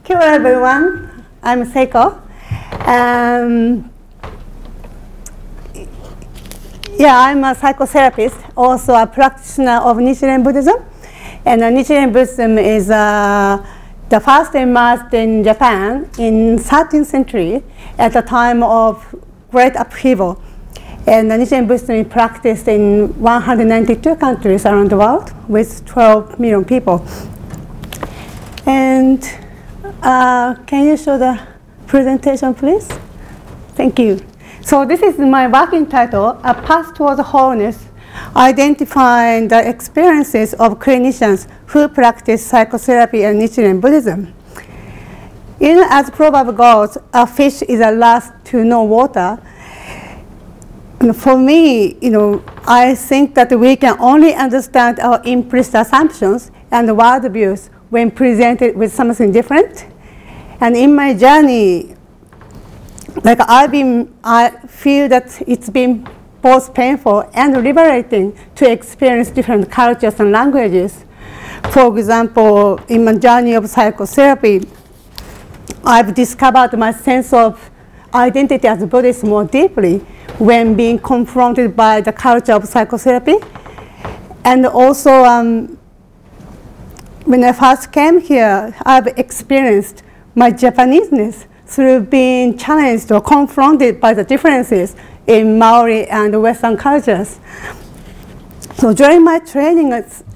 Hello everyone, I'm Seiko. I'm a psychotherapist, also a practitioner of Nichiren Buddhism. And Nichiren Buddhism is the first emerged in Japan in 13th century at a time of great upheaval. And Nichiren Buddhism is practiced in 192 countries around the world with 12 million people. And can you show the presentation, please? Thank you. So this is my working title, A Path Towards Wholeness, identifying the experiences of clinicians who practice psychotherapy and Nichiren Buddhism. As the proverb goes, a fish is the last to know water. And for me, I think that we can only understand our implicit assumptions and worldviews when presented with something different. And in my journey, I feel that it's been both painful and liberating to experience different cultures and languages. For example, in my journey of psychotherapy, I've discovered my sense of identity as a Buddhist more deeply when being confronted by the culture of psychotherapy. And also, when I first came here, I've experienced my Japaneseness through being challenged or confronted by the differences in Maori and Western cultures. So during my training,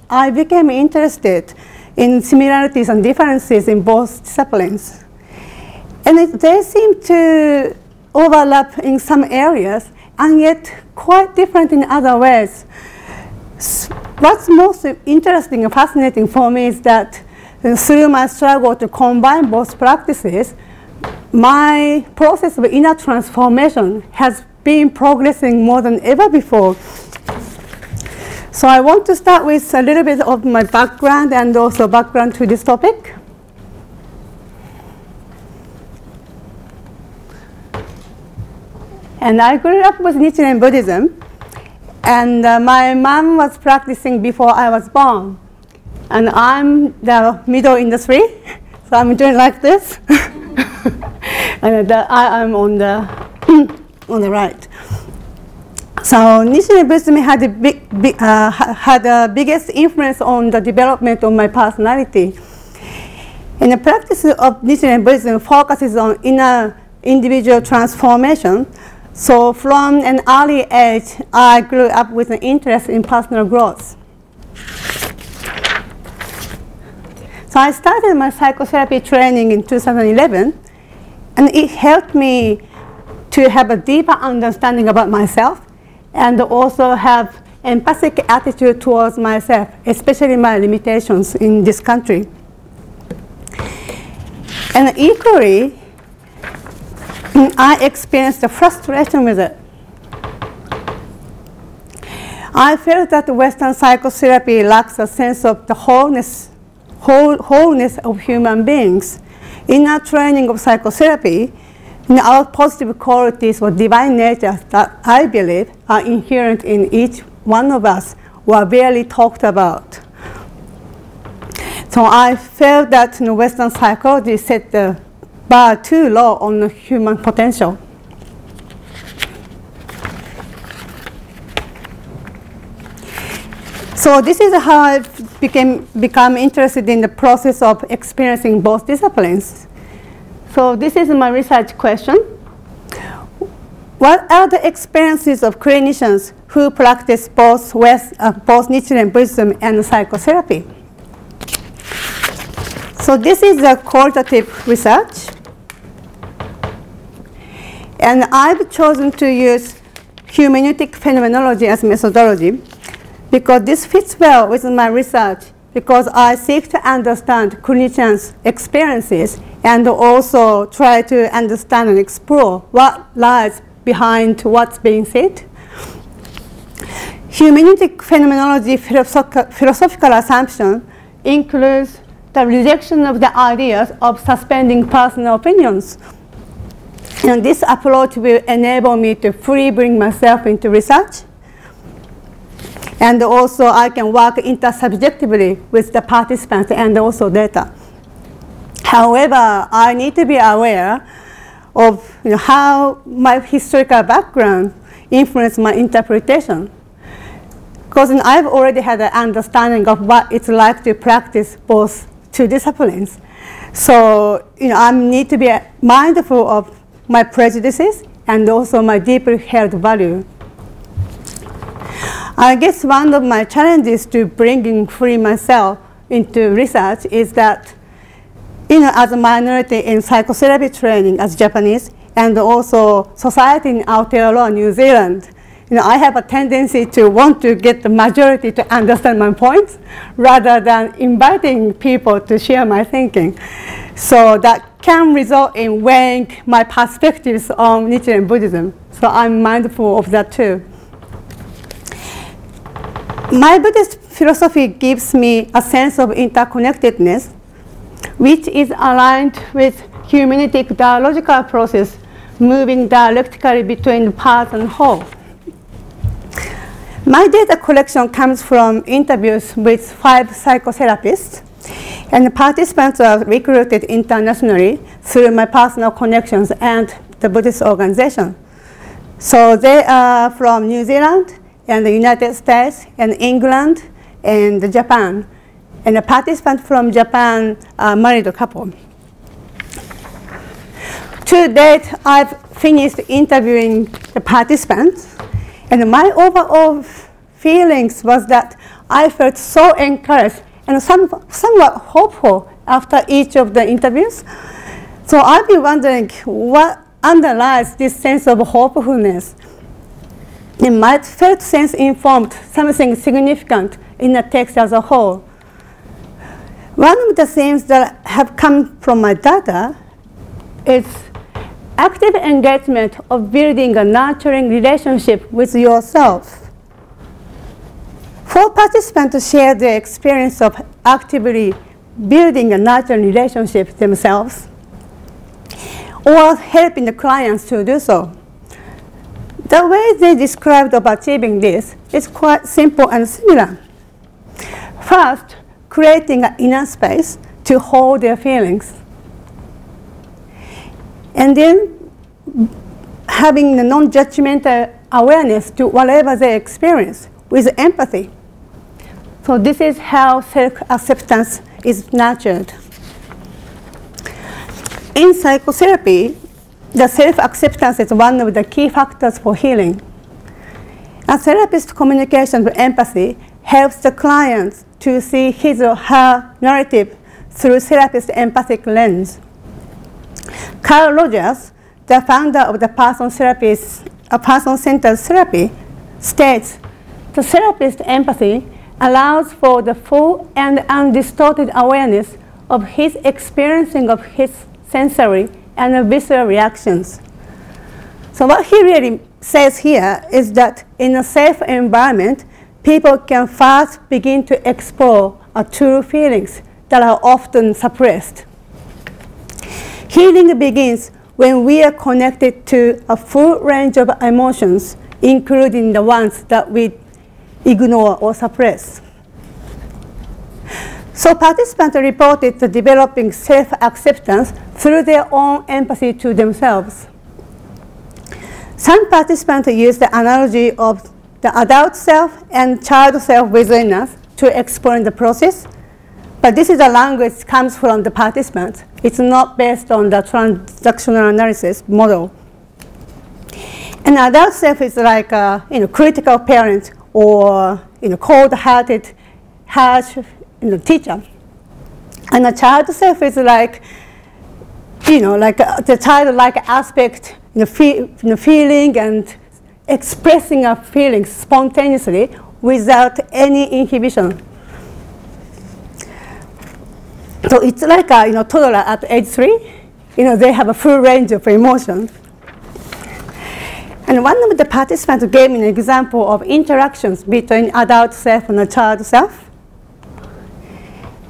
I became interested in similarities and differences in both disciplines. And they seem to overlap in some areas, and yet quite different in other ways. What's most interesting and fascinating for me is that through my struggle to combine both practices, my process of inner transformation has been progressing more than ever before. So I want to start with a little bit of my background and also background to this topic. And I grew up with Nichiren Buddhism, and my mom was practicing before I was born. And I'm the middle in the three, so I'm doing like this. And I am on the on the right. So Nichiren Buddhism had the biggest influence on the development of my personality. And the practice of Nichiren Buddhism focuses on inner individual transformation. So from an early age, I grew up with an interest in personal growth. So I started my psychotherapy training in 2011, and it helped me to have a deeper understanding about myself and also have empathic attitude towards myself, especially my limitations in this country. And equally, I experienced the frustration with it. I felt that Western psychotherapy lacks a sense of the wholeness of human beings. In our training of psychotherapy, our positive qualities or divine natures that I believe are inherent in each one of us were barely talked about. So I felt that Western psychology set the bar too low on human potential. So this is how I've become interested in the process of experiencing both disciplines. So this is my research question. What are the experiences of clinicians who practice both Nichiren Buddhism and psychotherapy? So this is a qualitative research. And I've chosen to use hermeneutic phenomenology as methodology because this fits well with my research, because I seek to understand clinicians' experiences and also try to understand and explore what lies behind what's being said. Hermeneutic phenomenology philosophical assumption includes the rejection of the ideas of suspending personal opinions. And this approach will enable me to fully bring myself into research. And also I can work intersubjectively with the participants and also data. However, I need to be aware of how my historical background influenced my interpretation. Because I've already had an understanding of what it's like to practice both two disciplines. So I need to be mindful of my prejudices and also my deeply held value. I guess one of my challenges to bringing free myself into research is that, as a minority in psychotherapy training as Japanese, and also society in Aotearoa, New Zealand, I have a tendency to want to get the majority to understand my points rather than inviting people to share my thinking. So that can result in weighing my perspectives on Nichiren Buddhism. So I'm mindful of that too. My Buddhist philosophy gives me a sense of interconnectedness, which is aligned with humanistic dialogical process moving dialectically between parts and whole. My data collection comes from interviews with 5 psychotherapists, and the participants are recruited internationally through my personal connections and the Buddhist organization. So they are from New Zealand and the United States and England and Japan. And the participants from Japan are married couple. To date, I've finished interviewing the participants, and my overall feelings was that I felt so encouraged and somewhat hopeful after each of the interviews. So I've been wondering what underlies this sense of hopefulness. And my felt sense informed something significant in the text as a whole. One of the themes that have come from my data is active engagement of building a nurturing relationship with yourself. 4 participants share their experience of actively building a nurturing relationship themselves or helping the clients to do so. The way they described of achieving this is quite simple and similar. First, creating an inner space to hold their feelings. And then having the non-judgmental awareness to whatever they experience with empathy. So this is how self-acceptance is nurtured. In psychotherapy, the self-acceptance is one of the key factors for healing. A therapist's communication with empathy helps the client to see his or her narrative through therapist's empathic lens. Carl Rogers, the founder of the person-centered therapy, states, the therapist's empathy allows for the full and undistorted awareness of his experiencing of his sensory and visceral reactions. So what he really says here is that in a safe environment, people can first begin to explore true feelings that are often suppressed. Healing begins when we are connected to a full range of emotions, including the ones that we ignore or suppress. So participants reported to developing self-acceptance through their own empathy to themselves. Some participants used the analogy of the adult self and child self within us to explain the process. But this is a language that comes from the participants. It's not based on the transactional analysis model. An adult self is like a critical parent or cold-hearted, harsh teacher. And a child self is like, like the childlike aspect, feeling and expressing our feelings spontaneously without any inhibition. So it's like a toddler at age 3. They have a full range of emotions. And one of the participants gave me an example of interactions between adult self and a child self.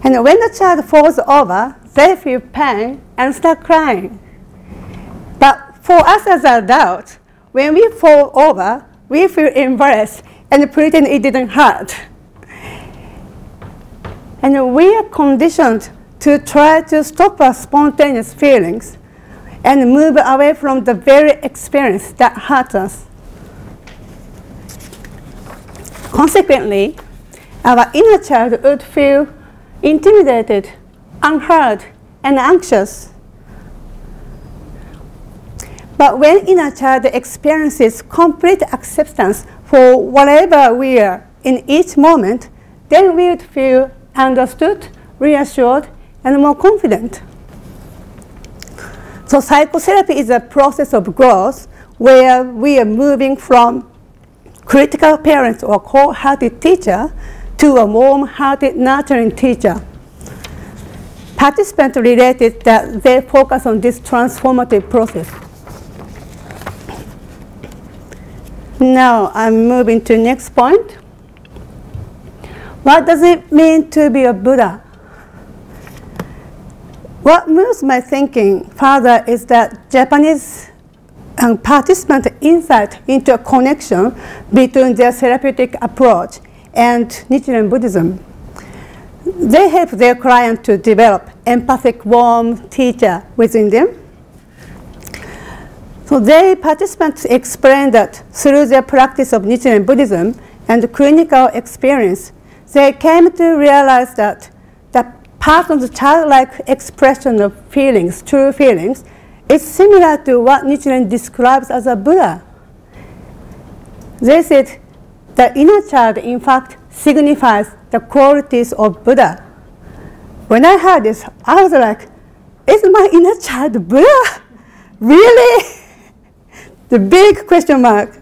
And when the child falls over, they feel pain and start crying. But for us as adults, when we fall over, we feel embarrassed and pretend it didn't hurt. And we are conditioned to try to stop our spontaneous feelings and move away from the very experience that hurts us. Consequently, our inner child would feel intimidated, unheard, and anxious. But when inner child experiences complete acceptance for whatever we are in each moment, then we would feel understood, reassured, and more confident. So psychotherapy is a process of growth where we are moving from critical parent or cold-hearted teacher to a warm-hearted, nurturing teacher. Participants related that they focus on this transformative process. Now I'm moving to the next point. What does it mean to be a Buddha? What moves my thinking further is that Japanese participant insight into a connection between their therapeutic approach and Nichiren Buddhism. They help their client to develop empathic, warm teacher within them. So they participants explain that through their practice of Nichiren Buddhism and clinical experience, they came to realize that the part of the childlike expression of feelings, true feelings, is similar to what Nichiren describes as a Buddha. They said the inner child, in fact, signifies the qualities of Buddha. When I heard this, I was like, is my inner child Buddha? Really? The big question mark.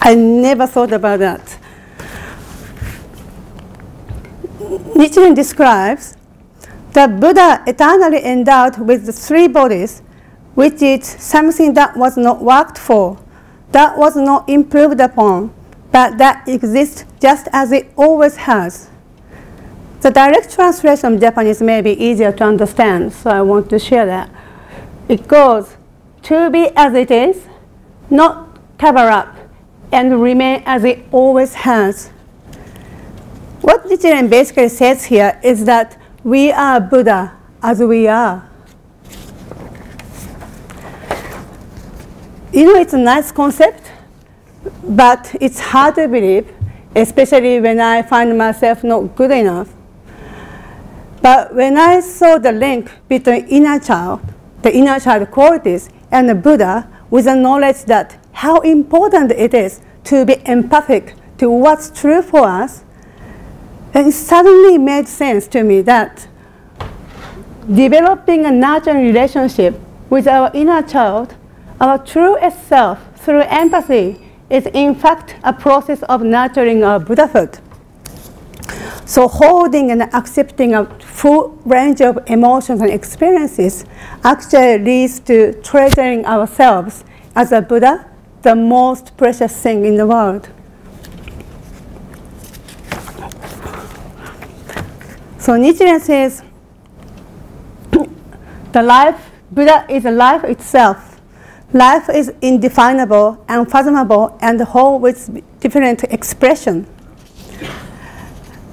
I never thought about that. Nichiren describes the Buddha eternally endowed with the three bodies, which is something that was not worked for, that was not improved upon, but that exists just as it always has. The direct translation of Japanese may be easier to understand, so I want to share that. It goes, to be as it is, not cover up, and remain as it always has. What Nichiren basically says here is that we are Buddha as we are. You know, it's a nice concept, but it's hard to believe, especially when I find myself not good enough. But when I saw the link between inner child, the inner child qualities, and the Buddha, with the knowledge that how important it is to be empathic to what's true for us, and it suddenly made sense to me that developing a nurturing relationship with our inner child, our truest self, through empathy, is in fact a process of nurturing our Buddhahood. So holding and accepting a full range of emotions and experiences actually leads to treasuring ourselves as a Buddha, the most precious thing in the world. So Nichiren says, the life, Buddha is a life itself. Life is indefinable, unfathomable, and whole with different expression.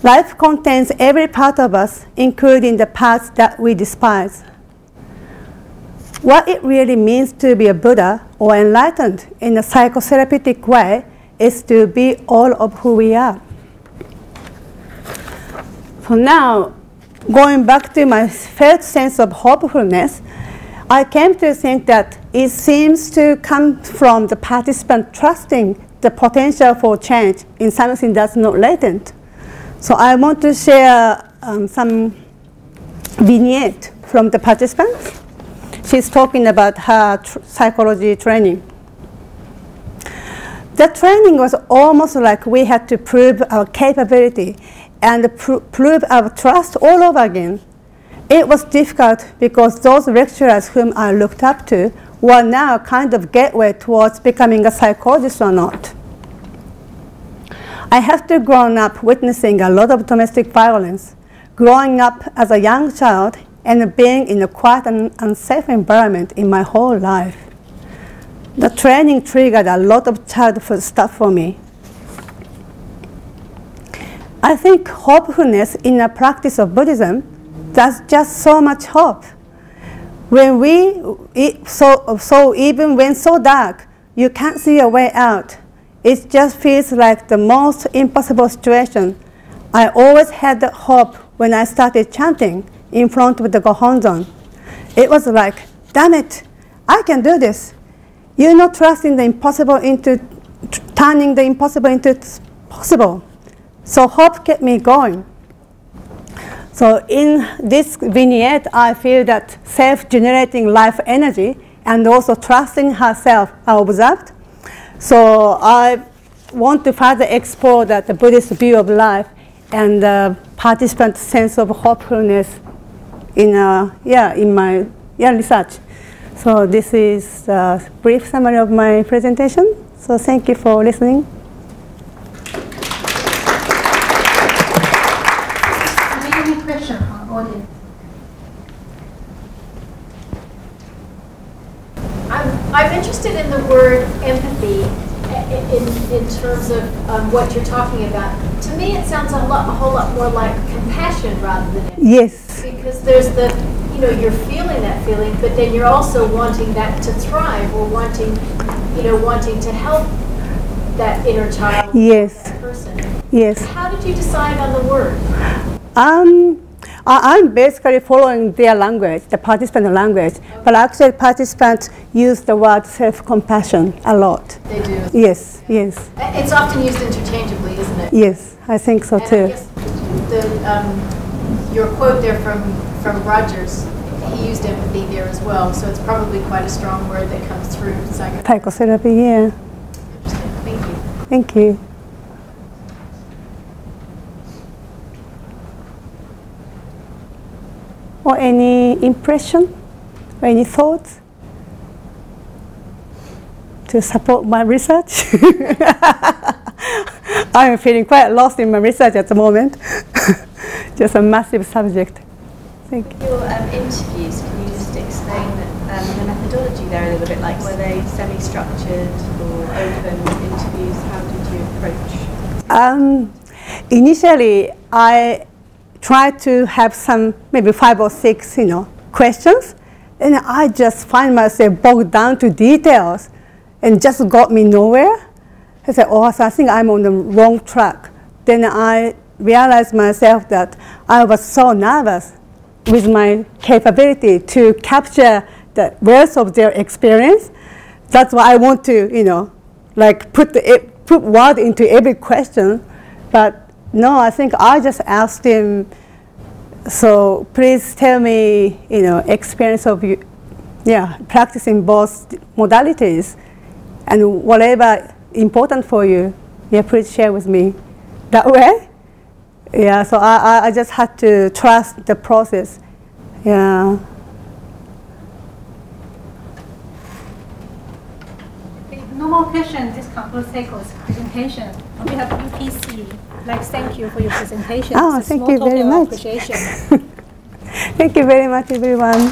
Life contains every part of us, including the parts that we despise. What it really means to be a Buddha or enlightened in a psychotherapeutic way is to be all of who we are. So now, going back to my felt sense of hopefulness, I came to think that it seems to come from the participant trusting the potential for change in something that's not latent. So I want to share some vignette from the participants. She's talking about her psychology training. The training was almost like we had to prove our capability and prove our trust all over again. It was difficult because those lecturers whom I looked up to were now kind of gateway towards becoming a psychologist or not. I have to grown up witnessing a lot of domestic violence, growing up as a young child and being in a quiet and unsafe environment in my whole life. The training triggered a lot of childhood stuff for me. I think hopefulness in the practice of Buddhism That's just so much hope. When so even when so dark, you can't see a way out. It just feels like the most impossible situation. I always had the hope when I started chanting in front of the Gohonzon. It was like, damn it, I can do this. You're not trusting the impossible into, turning the impossible into possible. So hope kept me going. So in this vignette, I feel that self-generating life energy and also trusting herself are observed. So I want to further explore that the Buddhist view of life and the participant sense of hopefulness in my research. So this is a brief summary of my presentation. So thank you for listening. Any question from the audience? I'm interested in the word empathy in terms of what you're talking about. To me, it sounds a whole lot more like compassion rather than empathy. Yes. Because there's the, you're feeling that feeling, but then you're also wanting that to thrive or wanting to help that inner child. Yes. That person. Yes. How did you decide on the word? I'm basically following their language, the participant language, okay. But actually participants use the word self-compassion a lot. They do? Yes, yeah. Yes. It's often used interchangeably, isn't it? Yes, I think so too. I guess your quote there from Rogers, he used empathy there as well, so it's probably quite a strong word that comes through psychotherapy, yeah. Interesting, thank you. Thank you. Or any impression, or any thoughts to support my research? I'm feeling quite lost in my research at the moment. Just a massive subject. Thank you. Your interviews, can you just explain the methodology there a little bit? Like, were they semi-structured or open interviews? How did you approach? Initially, I tried to have some, maybe 5 or 6, questions, and I just find myself bogged down to details, and just got me nowhere. I said, oh, so I think I'm on the wrong track. Then I realized myself that I was so nervous with my capability to capture the wealth of their experience. That's why I want to, put word into every question, but no, I think I just asked him, so please tell me, experience of you, practicing both modalities, and whatever important for you, please share with me. That way, so I just had to trust the process, No more questions. This concludes Seiko's presentation. On behalf of UPC, I'd like to thank you for your presentation. Oh, thank you very much. Appreciation. Thank you very much, everyone.